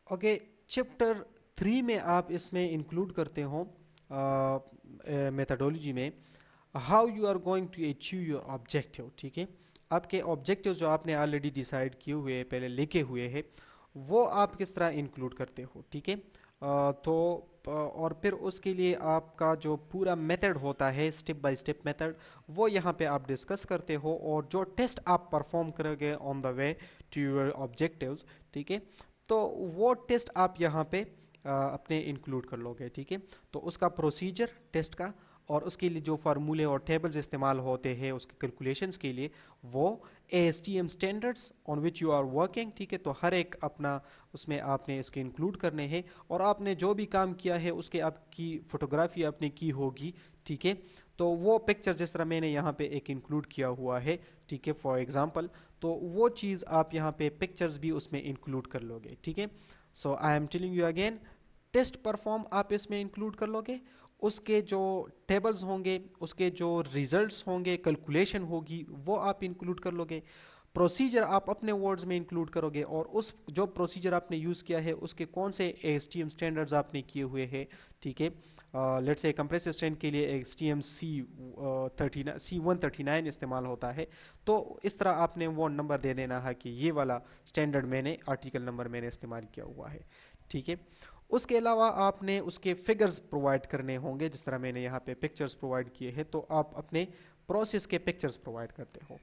Okay, chapter 3 میں آپ اس میں انکلوڈ کرتے ہوں میتھڈولوجی میں how you are going to achieve your objective. ٹھیک ہے، آپ کے آبجیکٹیو جو آپ نے آلریڈی ڈیسائیڈ کیے ہوئے پہلے لکھے ہوئے ہیں وہ آپ کس طرح انکلوڈ کرتے ہو. ٹھیک ہے، تو اور پھر اس کے لیے آپ کا جو پورا میتھڈ ہوتا ہے اسٹیپ بائی اسٹیپ میتھڈ وہ یہاں پہ آپ ڈسکس کرتے ہو، اور جو ٹیسٹ آپ پرفارم کرو گے آن دا وے ٹو یور آبجیکٹیوز. ٹھیک ہے، تو وہ ٹیسٹ آپ یہاں پہ اپنے انکلوڈ کر لو گے. ٹھیک ہے، تو اس کا پروسیجر ٹیسٹ کا اور اس کے لیے جو فارمولے اور ٹیبلز استعمال ہوتے ہیں اس کے کیلکولیشنس کے لیے وہ ASTM standards on which you are working. ٹھیک ہے، تو ہر ایک اپنا اس میں آپ نے اس کے انکلوڈ کرنے ہیں، اور آپ نے جو بھی کام کیا ہے اس کے آپ کی فوٹوگرافی آپ نے کی ہوگی. ٹھیک ہے، تو وہ پکچر جس طرح میں نے یہاں پہ ایک انکلوڈ کیا ہوا ہے. ٹھیک ہے، فار ایگزامپل تو وہ چیز آپ یہاں پہ پکچرز بھی اس میں انکلوڈ کر لو گے. ٹھیک ہے، so I am telling you again, test perform آپ اس میں انکلوڈ کر لو گے، اس کے جو ٹیبلز ہوں گے، اس کے جو ریزلٹس ہوں گے، کیلکولیشن ہوگی وہ آپ انکلوڈ کر لو گے، پروسیجر آپ اپنے ورڈز میں انکلوڈ کرو گے، اور اس جو پروسیجر آپ نے یوز کیا ہے اس کے کون سے ASTM اسٹینڈرڈز آپ نے کیے ہوئے ہیں. ٹھیک ہے، لیٹس سے کمپریسر اسٹینڈ کے لیے ASTM C139 استعمال ہوتا ہے، تو اس طرح آپ نے وہ نمبر دے دینا ہے کہ یہ والا اسٹینڈرڈ میں نے آرٹیکل نمبر میں نے استعمال کیا ہوا ہے. ٹھیک ہے، اس کے علاوہ آپ نے اس کے فگرز پرووائڈ کرنے ہوں گے، جس طرح میں نے یہاں پہ پکچرز پرووائڈ کیے ہیں تو آپ اپنے پروسیس کے پکچرز پرووائڈ کرتے ہو.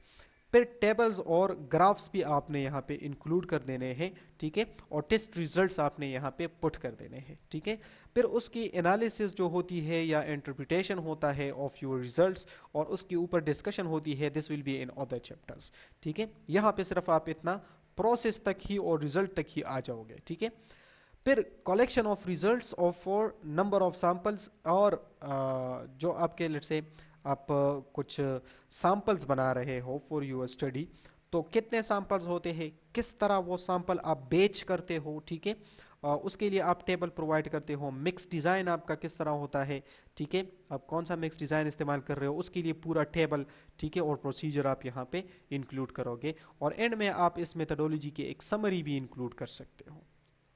پھر ٹیبلز اور گرافس بھی آپ نے یہاں پہ انکلوڈ کر دینے ہیں. ٹھیک ہے، اور ٹیسٹ ریزلٹس آپ نے یہاں پہ پٹ کر دینے ہیں. ٹھیک ہے، پھر اس کی انالیسس جو ہوتی ہے یا انٹرپریٹیشن ہوتا ہے آف یور ریزلٹس، اور اس کے اوپر ڈسکشن ہوتی ہے، this will be in other chapters. ٹھیک ہے، یہاں پہ صرف آپ اتنا پروسیس تک ہی اور ریزلٹ تک ہی آ جاؤ گے. ٹھیک ہے، پھر collection of results of four number of samples, اور جو آپ کے لیٹ سے آپ کچھ سیمپلز بنا رہے ہو فار یور اسٹڈی، تو کتنے سیمپلز ہوتے ہیں، کس طرح وہ سیمپل آپ بیچ کرتے ہو. ٹھیک ہے، اس کے لیے آپ ٹیبل پرووائڈ کرتے ہو. مکس ڈیزائن آپ کا کس طرح ہوتا ہے. ٹھیک ہے، آپ کون سا مکس ڈیزائن استعمال کر رہے ہو اس کے لیے پورا ٹیبل. ٹھیک ہے، اور پروسیجر آپ یہاں پہ انکلوڈ کرو گے، اور اینڈ میں آپ اس میتھڈولوجی کی ایک سمری بھی انکلوڈ کر سکتے ہو.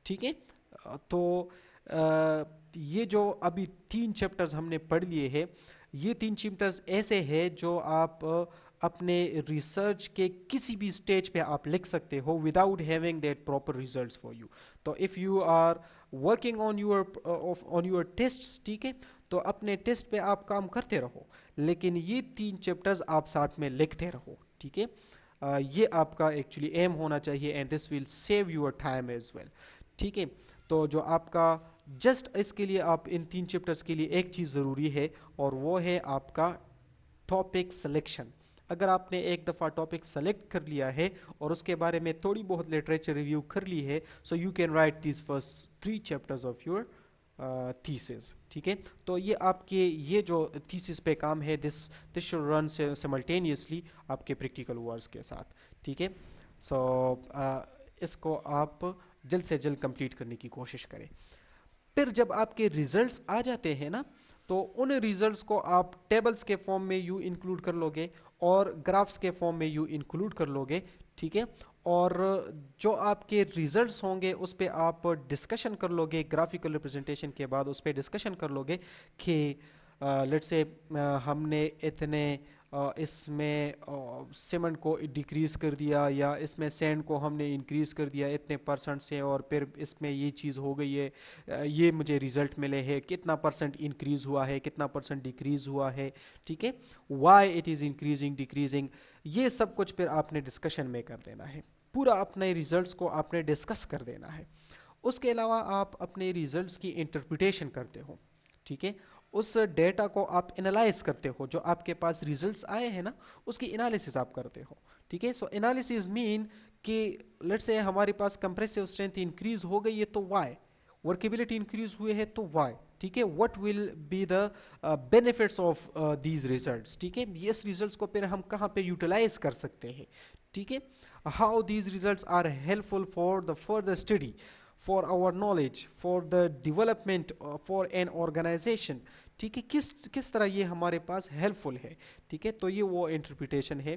ٹھیک ہے، تو یہ جو ابھی 3 چیپٹرز ہم نے پڑھ لیے ہیں، یہ 3 چیپٹرز ایسے ہیں جو آپ اپنے ریسرچ کے کسی بھی سٹیج پہ آپ لکھ سکتے ہو without having that proper results for you. تو if you are working on your tests, ٹھیک ہے، تو اپنے ٹیسٹ پہ آپ کام کرتے رہو، لیکن یہ 3 چیپٹرز آپ ساتھ میں لکھتے رہو. ٹھیک ہے، یہ آپ کا ایکچولی ایم ہونا چاہیے، and this will save your time as well. ٹھیک ہے، تو جو آپ کا جسٹ اس کے لیے آپ ان 3 چیپٹرز کے لیے ایک چیز ضروری ہے، اور وہ ہے آپ کا ٹاپک سلیکشن. اگر آپ نے ایک دفعہ ٹاپک سلیکٹ کر لیا ہے اور اس کے بارے میں تھوڑی بہت لٹریچر ریویو کر لی ہے، so you can write these first 3 chapters of your theses. ٹھیک ہے، تو یہ آپ کے یہ جو تھیسز پہ کام ہے دس شوڈ رن سملٹینیسلی آپ کے پریکٹیکل ورکس کے ساتھ. ٹھیک ہے، سو اس کو آپ جلد سے جلد کمپلیٹ کرنے کی کوشش کریں. پھر جب آپ کے ریزلٹس آ جاتے ہیں نا، تو ان ریزلٹس کو آپ ٹیبلز کے فارم میں یو انکلوڈ کر لو گے اور گرافس کے فارم میں یو انکلوڈ کر لو گے. ٹھیک ہے، اور جو آپ کے ریزلٹس ہوں گے اس پہ آپ ڈسکشن کر لو گے، گرافیکل ریپرزنٹیشن کے بعد اس پہ ڈسکشن کر لو گے کہ لیٹ سے ہم نے اتنے اس میں سیمنٹ کو ڈیکریز کر دیا، یا اس میں سینڈ کو ہم نے انکریز کر دیا اتنے پرسنٹ سے، اور پھر اس میں یہ چیز ہو گئی ہے، یہ مجھے ریزلٹ ملے ہے، کتنا پرسنٹ انکریز ہوا ہے، کتنا پرسنٹ ڈیکریز ہوا ہے. ٹھیک ہے، why it is increasing decreasing, یہ سب کچھ پھر آپ نے ڈسکشن میں کر دینا ہے. پورا اپنے ریزلٹس کو آپ نے ڈسکس کر دینا ہے. اس کے علاوہ آپ اپنے ریزلٹس کی انٹرپریٹیشن کرتے ہو. ٹھیک ہے، اس ڈیٹا کو آپ انالائز کرتے ہو، جو آپ کے پاس ریزلٹس آئے ہیں نا اس کی انالیسس آپ کرتے ہو. ٹھیک ہے، سو انالیسز مین کہ لیٹ سے ہمارے پاس کمپریسو اسٹرینتھ انکریز ہو گئی ہے تو وائی، ورکیبلٹی انکریز ہوئے ہے تو وائی. ٹھیک ہے، what will be the benefits of these results. ٹھیک ہے، اس ریزلٹس کو پھر ہم کہاں پہ یوٹیلائز کر سکتے ہیں. ٹھیک ہے، how these results are helpful for the further study. for our knowledge, for the development, for an organization. ٹھیک ہے, کس طرح یہ ہمارے پاس ہیلپ فل ہے. ٹھیک ہے, تو یہ وہ انٹرپریٹیشن ہے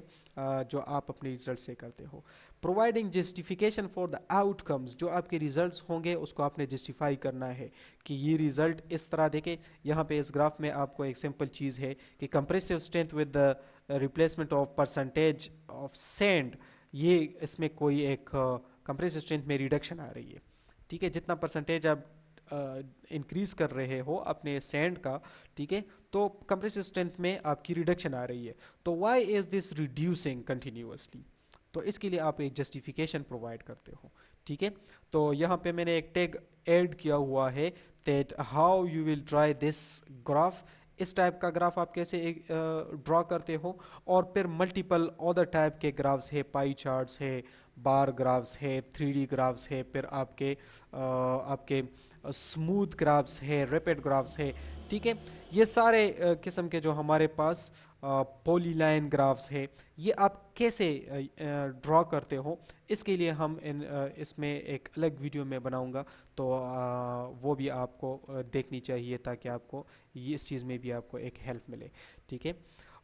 جو آپ اپنے ریزلٹ سے کرتے ہو. Providing justification for the outcomes, جو آپ کے ریزلٹس ہوں گے اس کو آپ نے جسٹیفائی کرنا ہے کہ یہ ریزلٹ اس طرح. دیکھیں یہاں پہ اس گراف میں آپ کو ایک سمپل چیز ہے کہ compressive strength with the replacement of percentage of send, یہ اس میں کوئی ایک کمپریسو اسٹرینتھ میں ریڈکشن آ رہی ہے. ٹھیک ہے, جتنا پرسنٹیج آپ انکریز کر رہے ہو اپنے سینڈ کا, ٹھیک ہے, تو کمپریسو اسٹرینتھ میں آپ کی ریڈکشن آ رہی ہے. تو وائی از دس ریڈیوسنگ کنٹینیوسلی, تو اس کے لیے آپ ایک جسٹیفیکیشن پرووائڈ کرتے ہو. ٹھیک ہے, تو یہاں پہ میں نے ایک ٹیگ ایڈ کیا ہوا ہے that how you will draw this graph. اس ٹائپ کا گراف آپ کیسے ڈرا کرتے ہو, اور پھر ملٹیپل ادر ٹائپ کے گرافس ہے, پائی چارٹس ہے, بار گرافس ہے, 3D گرافس ہے, پھر آپ کے اسموتھ گرافس ہے, ریپڈ گرافس ہے. ٹھیک ہے, یہ سارے قسم کے جو ہمارے پاس پولی لائن گرافس ہے, یہ آپ کیسے ڈرا کرتے ہو, اس کے لیے ہم اس میں ایک الگ ویڈیو میں بناؤں گا, تو وہ بھی آپ کو دیکھنی چاہیے تاکہ آپ کو یہ اس چیز میں بھی آپ کو ایک ہیلپ ملے. ٹھیک ہے,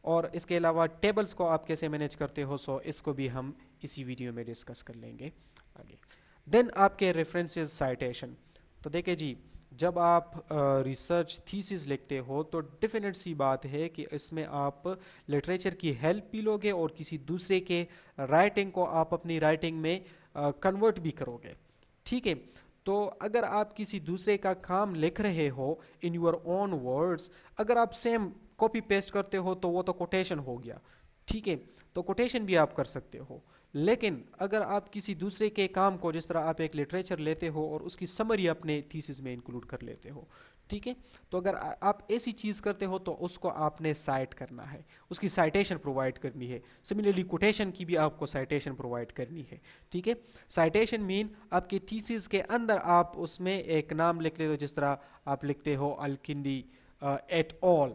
اور اس کے علاوہ ٹیبلز کو آپ کیسے مینیج کرتے ہو, سو اس کو بھی ہم اسی ویڈیو میں ڈسکس کر لیں گے آگے. دین آپ کے ریفرنسز سائٹیشن. تو دیکھیں جی, جب آپ ریسرچ تھیسز لکھتے ہو تو ڈیفینیٹ سی بات ہے کہ اس میں آپ لٹریچر کی ہیلپ بھی لوگے اور کسی دوسرے کے رائٹنگ کو آپ اپنی رائٹنگ میں کنورٹ بھی کرو گے. ٹھیک ہے, تو اگر آپ کسی دوسرے کا کام لکھ رہے ہو ان یور اون ورڈز, اگر آپ سیم کاپی پیسٹ کرتے ہو تو وہ تو کوٹیشن ہو گیا. ٹھیک ہے, تو کوٹیشن بھی آپ کر سکتے ہو, لیکن اگر آپ کسی دوسرے کے کام کو, جس طرح آپ ایک لٹریچر لیتے ہو اور اس کی سمری اپنے تھیسس میں انکلوڈ کر لیتے ہو, ٹھیک ہے, تو اگر آپ ایسی چیز کرتے ہو تو اس کو آپ نے سائٹ کرنا ہے, اس کی سائٹیشن پرووائڈ کرنی ہے. سملرلی کوٹیشن کی بھی آپ کو سائٹیشن پرووائڈ کرنی ہے. ٹھیک ہے, سائٹیشن مین آپ کی تھیسس کے اندر آپ اس میں ایک نام لکھ لیتے ہو, جس طرح آپ لکھتے ہو الکندی ایٹ آل,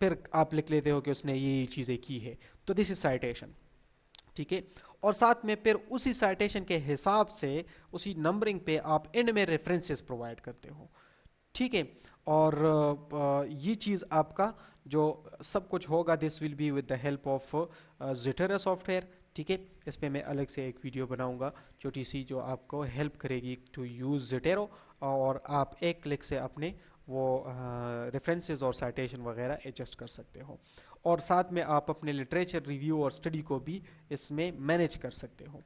پھر آپ لکھ لیتے ہو کہ اس نے یہ چیزیں کی ہے, تو دس از سائٹیشن. ٹھیک ہے, اور ساتھ میں پھر اسی سائٹیشن کے حساب سے اسی نمبرنگ پہ آپ اینڈ میں ریفرنسز پرووائڈ کرتے ہو. ٹھیک ہے, اور یہ چیز آپ کا جو سب کچھ ہوگا this will be with the help of Zotero software. ٹھیک ہے, اس پہ میں الگ سے ایک ویڈیو بناؤں گا چھوٹی سی, جو آپ کو ہیلپ کرے گی ٹو یوز زیٹیرو, اور آپ ایک کلک سے اپنے وہ ریفرنسز اور سائٹیشن وغیرہ ایڈجسٹ کر سکتے ہو, اور ساتھ میں آپ اپنے لٹریچر ریویو اور اسٹڈی کو بھی اس میں مینیج کر سکتے ہو.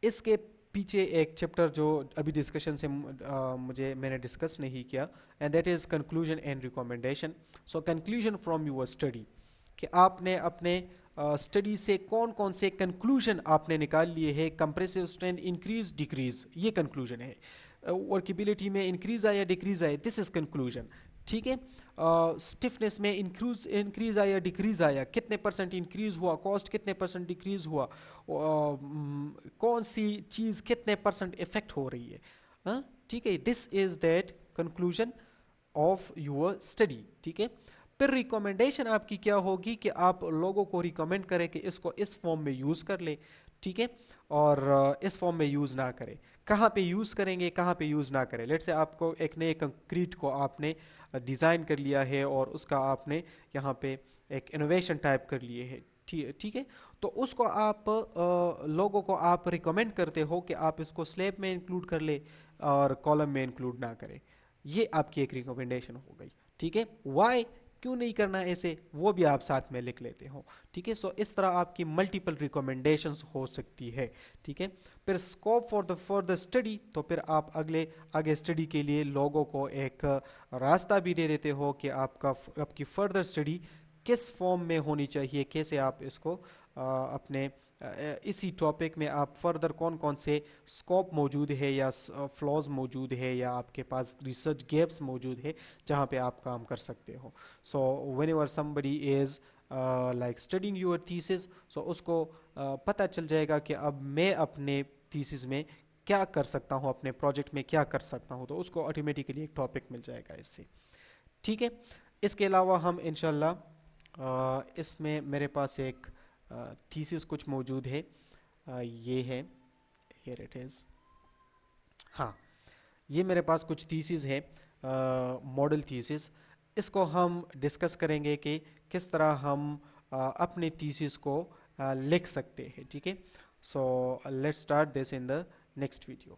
اس کے پیچھے ایک چیپٹر جو ابھی ڈسکشن سے میں نے ڈسکس نہیں کیا, and that is conclusion and recommendation. So conclusion from your study, کہ آپ نے اپنے اسٹڈی سے کون کون سے کنکلوژن آپ نے نکال لیے ہیں. کمپریسو اسٹرینتھ انکریز ڈیکریز, یہ کنکلوژن ہے. ورکیبلٹی میں انکریز آیا ڈیکریز آیا, دس از کنکلوژن. ٹھیک ہے, اسٹفنس میں انکریز آیا ڈیکریز آیا, کتنے پرسنٹ انکریز ہوا, کاسٹ کتنے پرسنٹ ڈیکریز ہوا, کون سی چیز کتنے پرسنٹ افیکٹ ہو رہی ہے. ٹھیک ہے, this is that conclusion of your study. ٹھیک ہے, پھر ریکمنڈیشن آپ کی کیا ہوگی کہ آپ لوگوں کو ریکمینڈ کریں کہ اس کو اس فارم میں یوز کر لیں. ٹھیک ہے, اور اس فارم میں یوز نہ کریں. کہاں پہ یوز کریں گے, کہاں پہ یوز نہ کریں. لیٹ سے آپ کو ایک نئے کنکریٹ کو آپ نے ڈیزائن کر لیا ہے اور اس کا آپ نے یہاں پہ ایک انوویشن ٹائپ کر لیے ہے. ٹھیک ہے, تو اس کو آپ لوگوں کو آپ ریکمینڈ کرتے ہو کہ آپ اس کو سلیب میں انکلوڈ کر لیں اور کالم میں انکلوڈ نہ کریں. یہ آپ کی ایک ریکمنڈیشن ہو گئی. ٹھیک ہے, وائی, کیوں نہیں کرنا ایسے, وہ بھی آپ ساتھ میں لکھ لیتے ہو. ٹھیک ہے, سو اس طرح آپ کی ملٹیپل ریکمنڈیشنز ہو سکتی ہے. ٹھیک ہے, پھر اسکوپ فار دا اسٹڈی, تو پھر آپ آگے اسٹڈی کے لیے لوگوں کو ایک راستہ بھی دے دیتے ہو کہ آپ کی فردر اسٹڈی کس فارم میں ہونی چاہیے, کیسے آپ اس کو اپنے اسی ٹاپک میں آپ فردر کون کون سے اسکوپ موجود ہے یا فلاز موجود ہے یا آپ کے پاس ریسرچ گیپس موجود ہے جہاں پہ آپ کام کر سکتے ہو. So whenever somebody is like studying your thesis, so اس کو پتہ چل جائے گا کہ اب میں اپنے تھیسز میں کیا کر سکتا ہوں, اپنے پروجیکٹ میں کیا کر سکتا ہوں, تو اس کو آٹومیٹیکلی ایک ٹاپک مل جائے گا اس سے. ٹھیک ہے, اس کے علاوہ ہم انشاءاللہ اس میں میرے پاس ایک تھیسس کچھ موجود ہے, یہ ہے, ہیئر اٹ از. ہاں, یہ میرے پاس کچھ تھیسز ہیں، ماڈل تھیسز، اس کو ہم ڈسکس کریں گے کہ کس طرح ہم اپنے تھیسز کو لکھ سکتے ہیں. ٹھیک ہے، so let's start this in the next video.